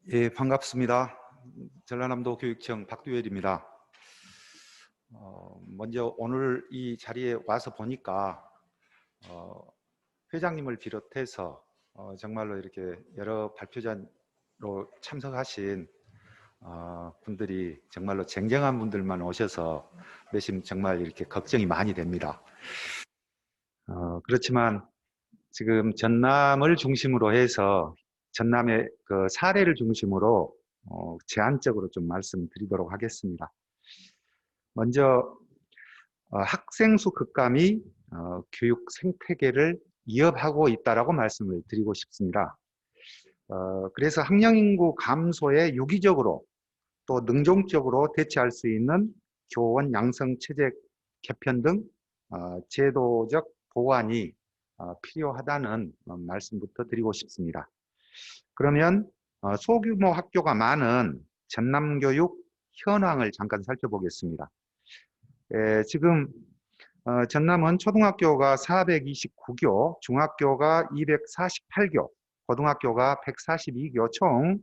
예, 반갑습니다. 전라남도 교육청 박두열입니다. 먼저 오늘 이 자리에 와서 보니까 회장님을 비롯해서 정말로 이렇게 여러 발표자로 참석하신 분들이 정말로 쟁쟁한 분들만 오셔서 내심 정말 이렇게 걱정이 많이 됩니다. 그렇지만 지금 전남을 중심으로 해서 전남의 그 사례를 중심으로 제한적으로 좀 말씀드리도록 하겠습니다. 먼저 학생 수 급감이 교육 생태계를 위협하고 있다라고 말씀을 드리고 싶습니다. 그래서 학령 인구 감소에 유기적으로 또 능동적으로 대처할 수 있는 교원 양성 체제 개편 등 제도적 보완이 필요하다는 말씀부터 드리고 싶습니다. 그러면 소규모 학교가 많은 전남교육 현황을 잠깐 살펴보겠습니다. 지금 전남은 초등학교가 429교, 중학교가 248교, 고등학교가 142교, 총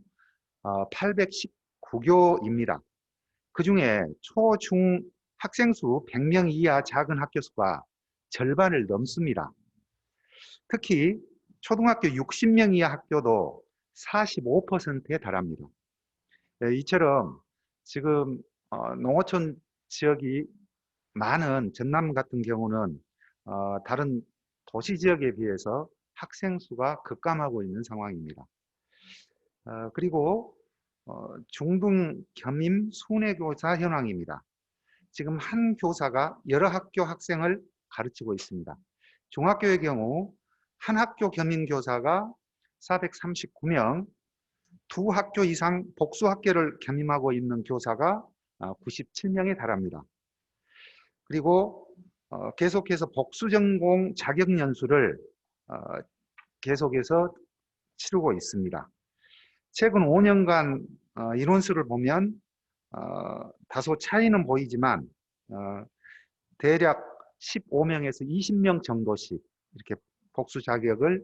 819교입니다. 그 중에 초, 중 학생 수 100명 이하 작은 학교 수가 절반을 넘습니다. 특히 초등학교 60명 이하 학교도 45%에 달합니다. 이처럼 지금 농어촌 지역이 많은 전남 같은 경우는 다른 도시 지역에 비해서 학생 수가 급감하고 있는 상황입니다. 그리고 중등 겸임 순회교사 현황입니다. 지금 한 교사가 여러 학교 학생을 가르치고 있습니다. 중학교의 경우 한 학교 겸임 교사가 439명, 두 학교 이상 복수 학교를 겸임하고 있는 교사가 97명에 달합니다. 그리고 계속해서 복수 전공 자격 연수를 계속해서 치르고 있습니다. 최근 5년간 인원수를 보면 다소 차이는 보이지만 대략 15명에서 20명 정도씩 이렇게 복수 자격을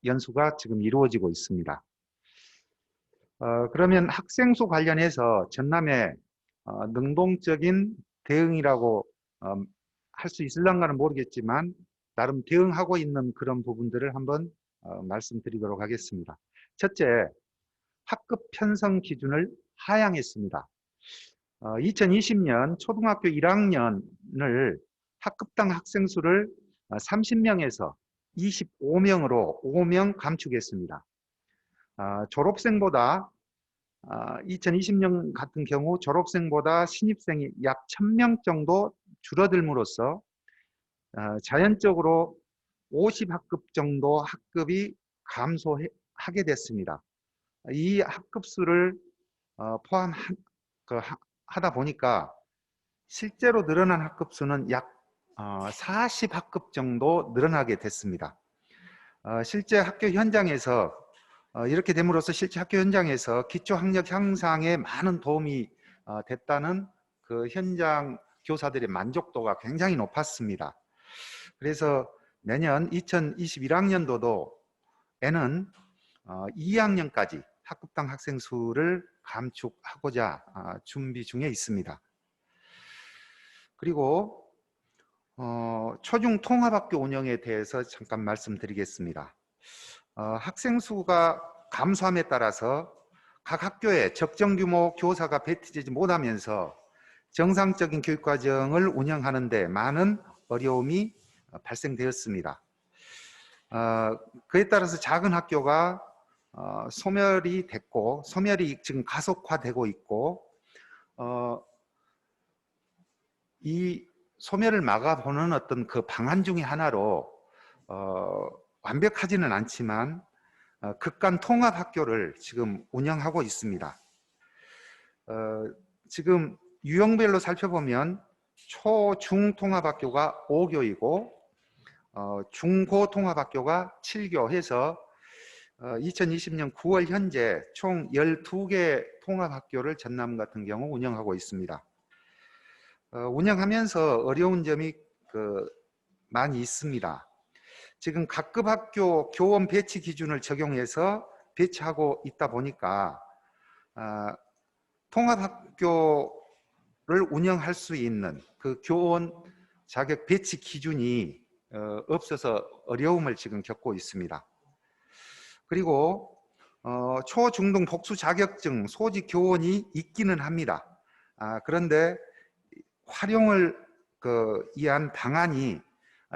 연수가 지금 이루어지고 있습니다. 그러면 학생 수 관련해서 전남의 능동적인 대응이라고 할 수 있을런가는 모르겠지만 나름 대응하고 있는 그런 부분들을 한번 말씀드리도록 하겠습니다. 첫째, 학급 편성 기준을 하향했습니다. 2020년 초등학교 1학년을 학급당 학생 수를 30명에서 25명으로 5명 감축했습니다. 졸업생보다 2020년 같은 경우 졸업생보다 신입생이 약 1000명 정도 줄어들므로써 자연적으로 50학급 정도 학급이 감소하게 됐습니다. 이 학급 수를 포함하다 보니까 실제로 늘어난 학급 수는 약 40학급 정도 늘어나게 됐습니다. 실제 학교 현장에서 이렇게 됨으로써 실제 학교 현장에서 기초학력 향상에 많은 도움이 됐다는 그 현장 교사들의 만족도가 굉장히 높았습니다. 그래서 내년 2021학년도에는 2학년까지 학급당 학생 수를 감축하고자 준비 중에 있습니다. 그리고 초중 통합학교 운영에 대해서 잠깐 말씀드리겠습니다. 학생 수가 감소함에 따라서 각 학교에 적정 규모 교사가 배치되지 못하면서 정상적인 교육과정을 운영하는 데 많은 어려움이 발생되었습니다. 그에 따라서 작은 학교가 소멸이 됐고, 소멸이 지금 가속화되고 있고, 이 소멸을 막아보는 어떤 그 방안 중에 하나로 완벽하지는 않지만 극간 통합 학교를 지금 운영하고 있습니다. 지금 유형별로 살펴보면 초, 중 통합 학교가 5교이고 중고 통합 학교가 7교 해서 2020년 9월 현재 총 12개 통합 학교를 전남 같은 경우 운영하고 있습니다. 운영하면서 어려운 점이 많이 있습니다. 지금 각급 학교 교원 배치 기준을 적용해서 배치하고 있다 보니까 통합학교를 운영할 수 있는 그 교원 자격 배치 기준이 없어서 어려움을 지금 겪고 있습니다. 그리고 초중등 복수 자격증 소지 교원이 있기는 합니다. 그런데 활용을 위한 방안이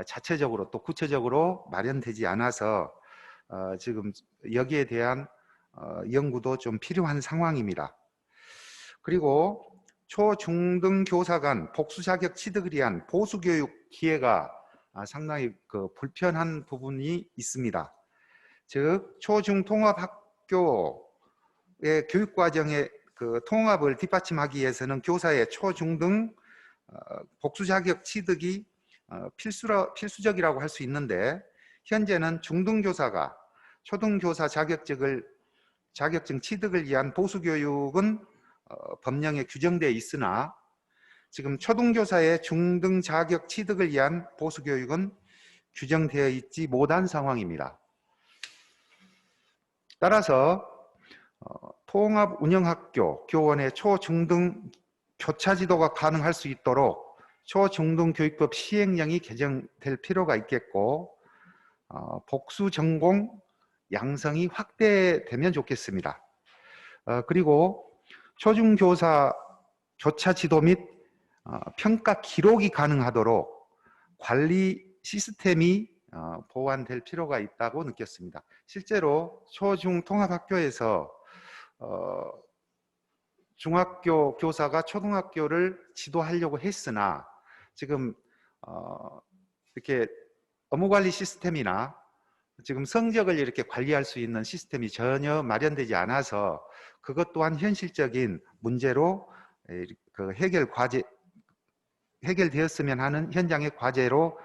자체적으로 또 구체적으로 마련되지 않아서 지금 여기에 대한 연구도 좀 필요한 상황입니다. 그리고 초중등 교사 간 복수 자격 취득을 위한 보수 교육 기회가 상당히 불편한 부분이 있습니다. 즉 초중 통합 학교의 교육 과정의 통합을 뒷받침하기 위해서는 교사의 초중등 복수 자격 취득이 필수적이라고 할 수 있는데, 현재는 중등교사가 초등교사 자격증 취득을 위한 보수 교육은 법령에 규정되어 있으나 지금 초등교사의 중등 자격 취득을 위한 보수 교육은 규정되어 있지 못한 상황입니다. 따라서 통합운영학교 교원의 초중등 교차 지도가 가능할 수 있도록 초중등교육법 시행령이 개정될 필요가 있겠고, 복수 전공 양성이 확대되면 좋겠습니다. 그리고 초중교사 교차 지도 및 평가 기록이 가능하도록 관리 시스템이 보완될 필요가 있다고 느꼈습니다. 실제로 초중 통합학교에서 중학교 교사가 초등학교를 지도하려고 했으나 지금 이렇게 업무관리 시스템이나 지금 성적을 이렇게 관리할 수 있는 시스템이 전혀 마련되지 않아서 그것 또한 현실적인 문제로 해결되었으면 하는 현장의 과제로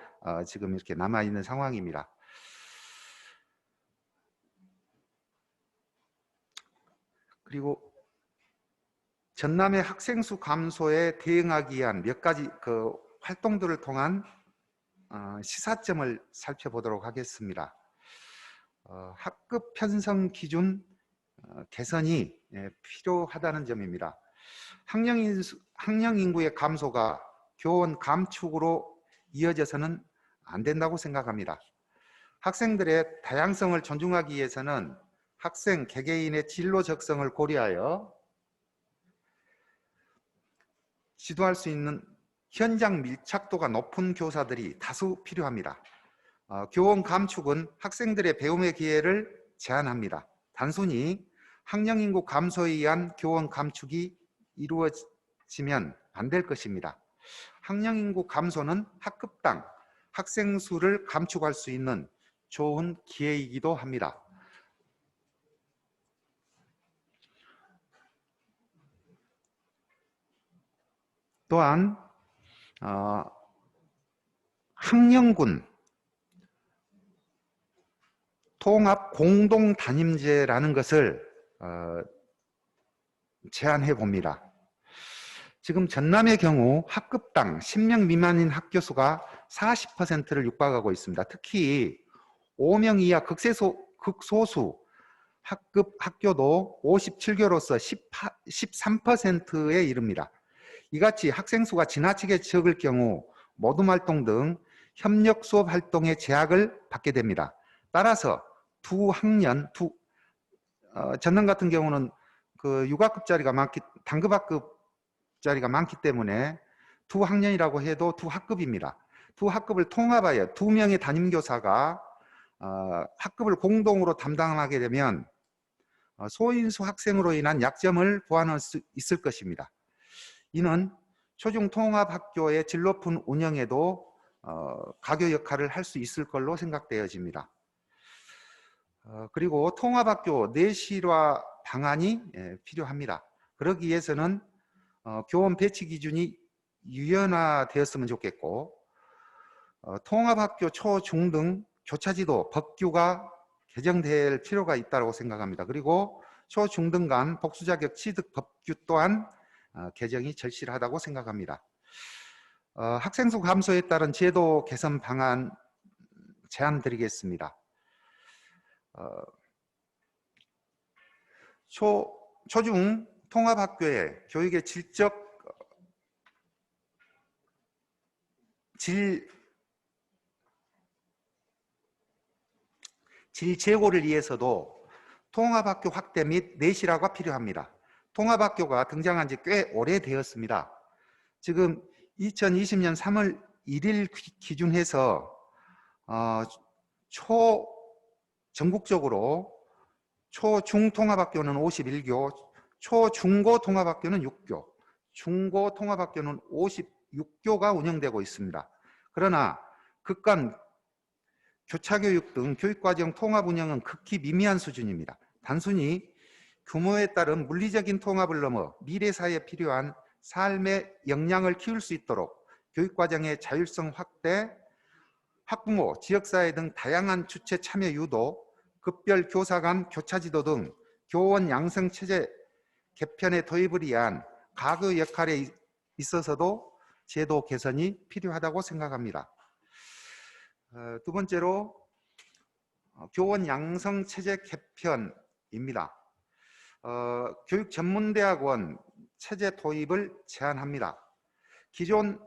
지금 이렇게 남아있는 상황입니다. 그리고 전남의 학생 수 감소에 대응하기 위한 몇 가지 활동들을 통한 시사점을 살펴보도록 하겠습니다. 학급 편성 기준 개선이 필요하다는 점입니다. 학령 인구의 감소가 교원 감축으로 이어져서는 안 된다고 생각합니다. 학생들의 다양성을 존중하기 위해서는 학생 개개인의 진로 적성을 고려하여 지도할 수 있는 현장 밀착도가 높은 교사들이 다수 필요합니다. 교원 감축은 학생들의 배움의 기회를 제한합니다. 단순히 학령 인구 감소에 의한 교원 감축이 이루어지면 안 될 것입니다. 학령 인구 감소는 학급당 학생 수를 감축할 수 있는 좋은 기회이기도 합니다. 또한 학령군 통합 공동 담임제라는 것을 제안해 봅니다. 지금 전남의 경우 학급당 10명 미만인 학교 수가 40%를 육박하고 있습니다. 특히 5명 이하 극소수 학급 학교도 57교로서 13%에 이릅니다. 이같이 학생 수가 지나치게 적을 경우 모둠 활동 등 협력 수업 활동에 제약을 받게 됩니다. 따라서 전남 같은 경우는 육학급 자리가 단급학급 자리가 많기 때문에 두 학년이라고 해도 두 학급입니다. 두 학급을 통합하여 2명의 담임교사가 학급을 공동으로 담당하게 되면 소인수 학생으로 인한 약점을 보완할 수 있을 것입니다. 이는 초중 통합학교의 질 높은 운영에도 가교 역할을 할 수 있을 걸로 생각되어집니다. 그리고 통합학교 내실화 방안이 필요합니다. 그러기 위해서는 교원 배치 기준이 유연화되었으면 좋겠고, 통합학교 초중등 교차지도 법규가 개정될 필요가 있다고 생각합니다. 그리고 초중등 간 복수자격 취득 법규 또한 개정이 절실하다고 생각합니다. 학생 수 감소에 따른 제도 개선 방안 제안 드리겠습니다. 초중 통합학교의 교육의 질 제고를 위해서도 통합학교 확대 및 내실화가 필요합니다. 통합학교가 등장한 지 꽤 오래되었습니다. 지금 2020년 3월 1일 기준해서 전국적으로 초중 통합학교는 51교, 초중고 통합학교는 6교, 중고 통합학교는 56교가 운영되고 있습니다. 그러나 극간 교차교육 등 교육과정 통합 운영은 극히 미미한 수준입니다. 단순히 규모에 따른 물리적인 통합을 넘어 미래 사회에 필요한 삶의 역량을 키울 수 있도록 교육과정의 자율성 확대, 학부모, 지역사회 등 다양한 주체 참여 유도, 급별 교사 간 교차지도 등 교원 양성체제 개편의 도입을 위한 가구 역할에 있어서도 제도 개선이 필요하다고 생각합니다. 두 번째로 교원 양성체제 개편입니다. 교육전문대학원 체제 도입을 제안합니다. 기존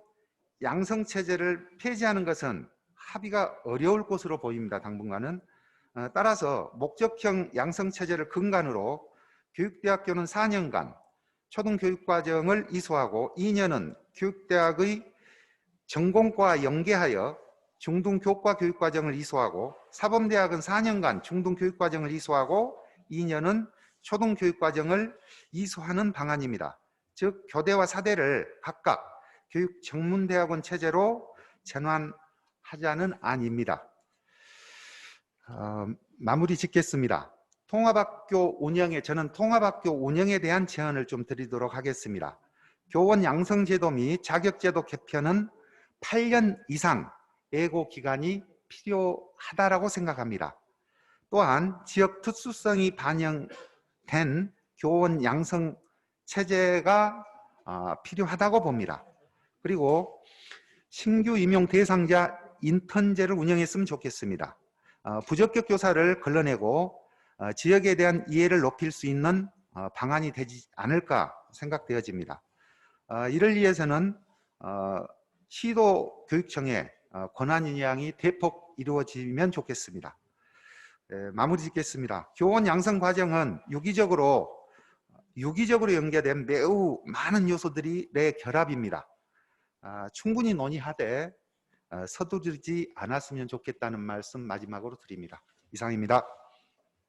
양성체제를 폐지하는 것은 합의가 어려울 것으로 보입니다. 당분간은. 따라서 목적형 양성체제를 근간으로 교육대학교는 4년간 초등교육과정을 이수하고 2년은 교육대학의 전공과와 연계하여 중등교과 교육과정을 이수하고 사범대학은 4년간 중등교육과정을 이수하고 2년은 초등교육과정을 이수하는 방안입니다. 즉 교대와 사대를 각각 교육전문대학원 체제로 전환하자는 안입니다. 마무리 짓겠습니다. 저는 통합학교 운영에 대한 제안을 좀 드리도록 하겠습니다. 교원 양성제도 및 자격제도 개편은 8년 이상 예고 기간이 필요하다고 생각합니다. 또한 지역 특수성이 반영된 교원 양성 체제가 필요하다고 봅니다. 그리고 신규 임용 대상자 인턴제를 운영했으면 좋겠습니다. 부적격 교사를 걸러내고 지역에 대한 이해를 높일 수 있는 방안이 되지 않을까 생각되어집니다. 이를 위해서는 시도교육청의 권한 인양이 대폭 이루어지면 좋겠습니다. 마무리 짓겠습니다. 교원 양성 과정은 유기적으로 연계된 매우 많은 요소들의 결합입니다. 충분히 논의하되 서두르지 않았으면 좋겠다는 말씀 마지막으로 드립니다. 이상입니다.